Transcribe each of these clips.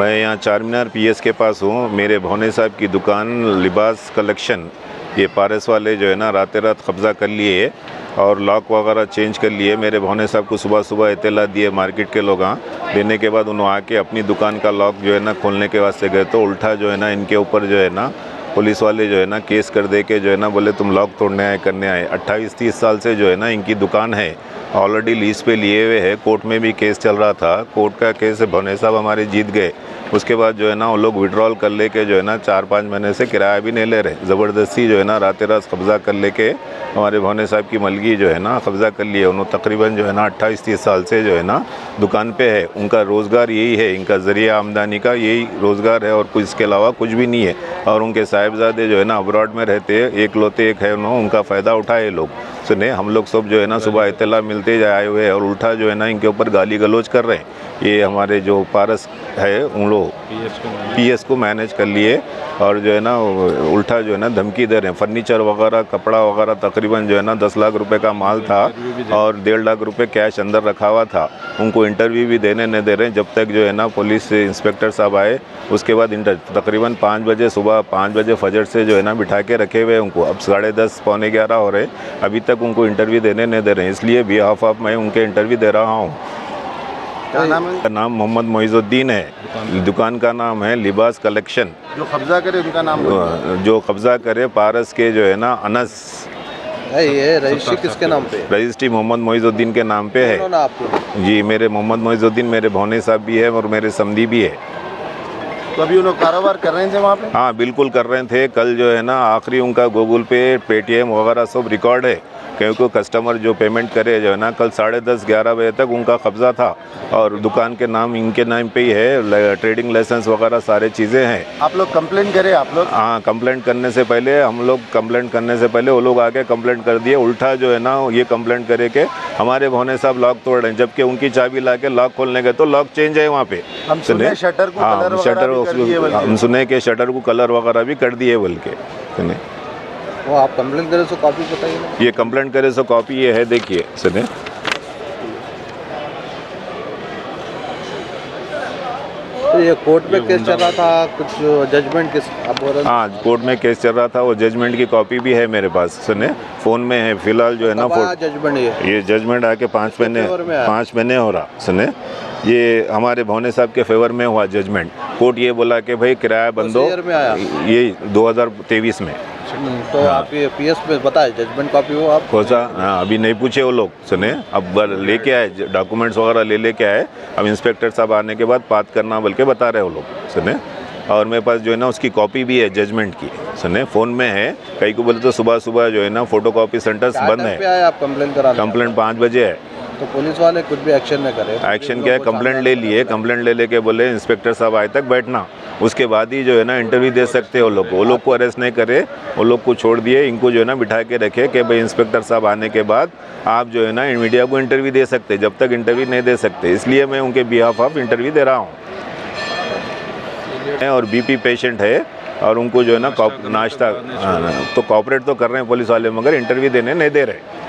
मैं यहाँ चारमीनार पीएस के पास हूँ। मेरे भौने साहब की दुकान लिबास कलेक्शन, ये पारस वाले जो है ना रातें रात कब्ज़ा कर लिए और लॉक वगैरह चेंज कर लिए। मेरे भौने साहब को सुबह सुबह इत्तला दिए मार्केट के लोग, देने के बाद उन्होंने आके अपनी दुकान का लॉक जो है ना खोलने के वास्ते गए तो उल्टा जो है ना इनके ऊपर जो है ना पुलिस वाले जो है ना केस कर दे के जो है ना बोले तुम लॉक तोड़ने आए करने आए। 28-30 साल से जो है ना इनकी दुकान है, ऑलरेडी लीज पे लिए हुए है। कोर्ट में भी केस चल रहा था, कोर्ट का केस भौने साहब हमारे जीत गए। उसके बाद जो है ना वो लोग विड्रॉल कर लेके जो है ना 4-5 महीने से किराया भी नहीं ले रहे। ज़बरदस्ती जो है ना रातें रात कब्ज़ा कर लेके हमारे भौने साहब की मलगी जो है ना कब्ज़ा कर लिए। उन्होंने तकरीबन जो है ना 28-30 साल से जो है ना दुकान पे है। उनका रोज़गार यही है, इनका ज़रिया आमदनी का यही रोज़गार है और कुछ इसके अलावा कुछ भी नहीं है। और उनके साहिबजादे जो है ना अब्रॉड में रहते, एक लौते एक है उन्होंने, उनका फ़ायदा उठाए लोग। सुने हम लोग सब जो है ना सुबह इत्तला मिलते जाए आए हुए और उल्टा जो है ना इनके ऊपर गाली गलौज कर रहे हैं। ये हमारे जो पारस है उन लोग पीएस को मैनेज कर लिए और जो है ना उल्टा जो है ना धमकी दे रहे हैं। फर्नीचर वगैरह कपड़ा वगैरह तकरीबन जो है ना 10 लाख रुपए का माल था और 1.5 लाख रुपए कैश अंदर रखा हुआ था। उनको इंटरव्यू भी देने नहीं दे रहे हैं जब तक जो है ना पुलिस इंस्पेक्टर साहब आए। उसके बाद तकरीबन 5 बजे सुबह 5 बजे फजर से जो है ना बिठा के रखे हुए उनको। अब 10:30 पौने 11 हो रहे, अभी तक उनको इंटरव्यू देने नहीं दे रहे हैं। इसलिए बिहाफ ऑफ मैं उनके इंटरव्यू दे रहा हूँ। क्या नाम है? नाम मोहम्मद मोइजुद्दीन है। दुकान का नाम है लिबास कलेक्शन। जो कब्जा करे उनका नाम जो कब्जा करे पारस के जो है ना अनस। ये रजिस्ट्री किसके नाम पे? रजिस्ट्री मोहम्मद मोइजुद्दीन के नाम पे है। आपको? जी मेरे मोहम्मद मोइजुद्दीन मेरे भौने साहब भी है और मेरे समधी भी है। तो अभी उन्होंने कारोबार कर रहे थे वहाँ पे? हाँ बिल्कुल कर रहे थे। कल जो है ना आखिरी उनका गूगल पे पेटीएम वगैरह सब रिकॉर्ड है, क्योंकि कस्टमर जो पेमेंट करे जो है ना कल 10:30-11 बजे तक उनका कब्ज़ा था और दुकान के नाम इनके नाम पे ही है। ट्रेडिंग लाइसेंस वगैरह सारे चीज़ें हैं। आप लोग कंप्लेंट करें? आप लोग? हाँ कंप्लेंट करने से पहले हम लोग कंप्लेंट करने से पहले वो लोग आके कंप्लेंट कर दिए। उल्टा जो है ना ये कंप्लेंट करे के हमारे भौने साहब लॉक तोड़ रहे हैं, जबकि उनकी चाबी ला के लॉक खोलने गए तो लॉक चेंज है वहाँ पे। हम सुने शटर को कलर वगैरह भी कर दिए बल्कि। हम सुने के शटर को कलर वगैरह भी कर दिए बोल के सुने। वो आप कंप्लेंट करे तो कॉपी बताइए ना। ये कंप्लेंट करे सो कॉपी ये है, देखिए सुने। तो ये कोर्ट में केस चल रहा था, कुछ जजमेंट किस आप बोल रहे? हाँ कोर्ट में केस चल रहा था, वो जजमेंट की कॉपी भी है मेरे पास सुने, फ़ोन में है फिलहाल जो है ना। जजमेंट ये जजमेंट आके 5 महीने हो रहा सुने। ये हमारे भौने साहब के फेवर में हुआ जजमेंट। कोर्ट ये बोला कि भाई किराया बंद हो, ये 2023 में। तो आप ये पीएस पे बताए जजमेंट कॉपी हो आप? कौन सा? हाँ अभी नहीं पूछे वो लोग सुने, अब लेके आए डॉक्यूमेंट्स वगैरह लेके आए। अब इंस्पेक्टर साहब आने के बाद बात करना बोल के बता रहे वो लोग सुने। और मेरे पास जो है ना उसकी कॉपी भी है जजमेंट की सुने, फ़ोन में है। कहीं को बोले तो सुबह सुबह जो है ना फोटो कॉपी सेंटर्स बंद है। आप कंप्लेंट करा? कंप्लेंट 5 बजे है। तो पुलिस वाले कुछ भी एक्शन नहीं करे? एक्शन क्या है, कंप्लेंट ले लिए, कंप्लेंट ले लेके बोले इंस्पेक्टर साहब आए तक बैठना, उसके बाद ही जो है ना इंटरव्यू दे सकते हैं वो लोग। वो लोग को अरेस्ट नहीं करे, वो लोग को छोड़ दिए। इनको जो है ना बिठा के रखे कि भाई इंस्पेक्टर साहब आने के बाद आप जो है ना मीडिया को इंटरव्यू दे सकते, जब तक इंटरव्यू नहीं दे सकते। इसलिए मैं उनके बिहाफ ऑफ इंटरव्यू दे रहा हूँ। और बीपी पेशेंट है और उनको जो है ना नाश्ता तो कॉपरेट तो कर रहे हैं पुलिस वाले, मगर इंटरव्यू देने नहीं दे रहे।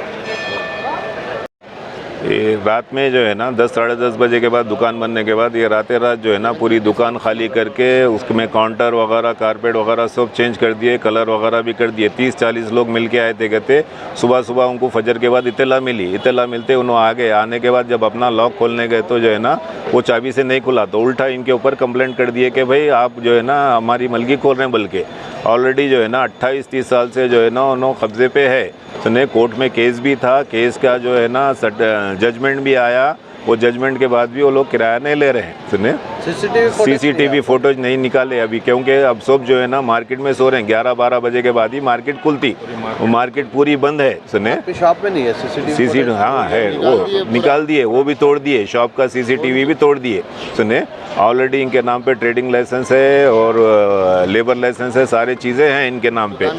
ये रात में जो है ना 10-10:30 बजे के बाद दुकान बनने के बाद ये रातें रात जो है ना पूरी दुकान खाली करके उसमें काउंटर वगैरह कारपेट वगैरह सब चेंज कर दिए, कलर वगैरह भी कर दिए। 30-40 लोग मिल के आए थे। कहते सुबह सुबह उनको फजर के बाद इत्तला मिली, इत्तला मिलते उन्होंने आ गए। आने के बाद जब अपना लॉक खोलने गए तो जो है ना वो चाबी से नहीं खुला, तो उल्टा इनके ऊपर कंप्लेंट कर दिए कि भाई आप जो है ना हमारी मलगी खोल रहे हैं। बल्कि ऑलरेडी जो है ना 28-30 साल से जो है ना उन्होंने कब्जे पे है सुने। कोर्ट में केस भी था, केस का जो है ना जजमेंट भी आया। वो जजमेंट के बाद भी वो लोग किराया नहीं ले रहे हैं सुने। सीसीटीवी फोटोज नहीं निकाले अभी, क्योंकि अब सब जो है ना मार्केट में सो रहे हैं। 11-12 बजे के बाद ही मार्केट खुलती, वो मार्केट पूरी बंद है सुने। शॉप में नहीं है सीसीटीवी? हाँ है, वो निकाल दिए, वो भी तोड़ दिए, शॉप का सीसीटीवी भी तोड़ दिए सुने। ऑलरेडी इनके नाम पे ट्रेडिंग लाइसेंस है और लेबर लाइसेंस है, सारी चीज़ें हैं इनके नाम पे।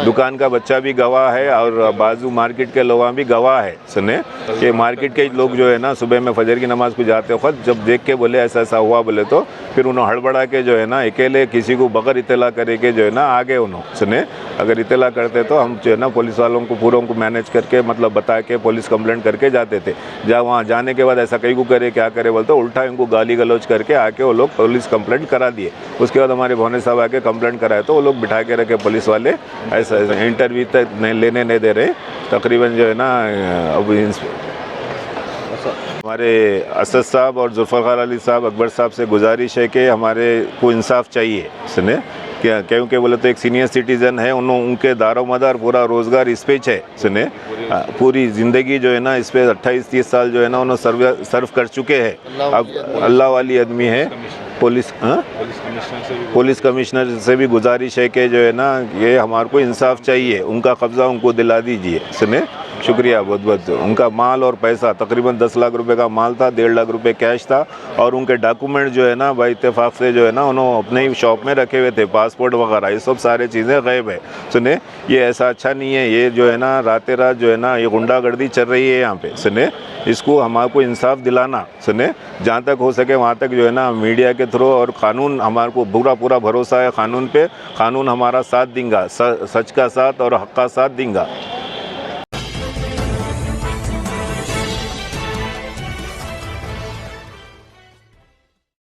दुकान का बच्चा भी गवाह है और बाजू मार्केट के लोग भी गवाह है सुने। ये मार्केट के लोग जो है ना ना सुबह में फजर की नमाज़ को जाते वक्त जब देख के बोले ऐसा ऐसा हुआ बोले, तो फिर उन्होंने हड़बड़ा के जो है ना अकेले किसी को बगैर इत्तला करे के जो है ना आगे उन्होंने सुने। अगर इत्तला करते तो हम जो है ना पुलिस वालों को पूरों को मैनेज करके मतलब बता के पुलिस कंप्लेंट करके जाते थे। जहाँ वहाँ जाने के बाद ऐसा कहीं को करे क्या करे बोलते, उल्टा इनको गाली गलौज करके आके वो लोग पुलिस कंप्लेंट करा दिए। उसके बाद हमारे भोने साहब आके कंप्लेंट कराए तो वो लोग बिठा के रखे पुलिस वाले, ऐसा इंटरव्यू तक लेने नहीं दे रहे तकरीबन जो है ना। अब हमारे असद साहब और जुल्फ़िकार अली साहब अकबर साहब से गुजारिश है कि हमारे को इंसाफ चाहिए सुने क्या, क्योंकि बोले तो एक सीनियर सिटीज़न है, उनके दारोमदार पूरा रोज़गार इस पे है सुने। पूरी ज़िंदगी जो है ना इस पे 28-30 साल जो है ना उन्होंने सर्व कर चुके हैं। अब अल्लाह वाली आदमी है। पुलिस कमिश्नर से भी गुजारिश है कि जो है ना ये हमारे को इंसाफ चाहिए, उनका कब्ज़ा उनको दिला दीजिए सुने। शुक्रिया बहुत बहुत। उनका माल और पैसा तकरीबन 10 लाख रुपए का माल था, 1.5 लाख रुपए कैश था, और उनके डॉक्यूमेंट जो है ना भाई इत्तेफाक से जो है ना उन्होंने अपने ही शॉप में रखे हुए थे, पासपोर्ट वगैरह, ये सब सारे चीज़ें गायब है सुने। ये ऐसा अच्छा नहीं है, ये जो है ना रातें रात जो है ना ये गुंडागर्दी चल रही है यहाँ पे सुने। इसको हमारे को इंसाफ दिलाना सुने, जहाँ तक हो सके वहाँ तक जो है ना मीडिया के थ्रू, और कानून हमारे को पूरा भरोसा है कानून पे, कानून हमारा साथ देगा, सच का साथ और हक का साथ देगा।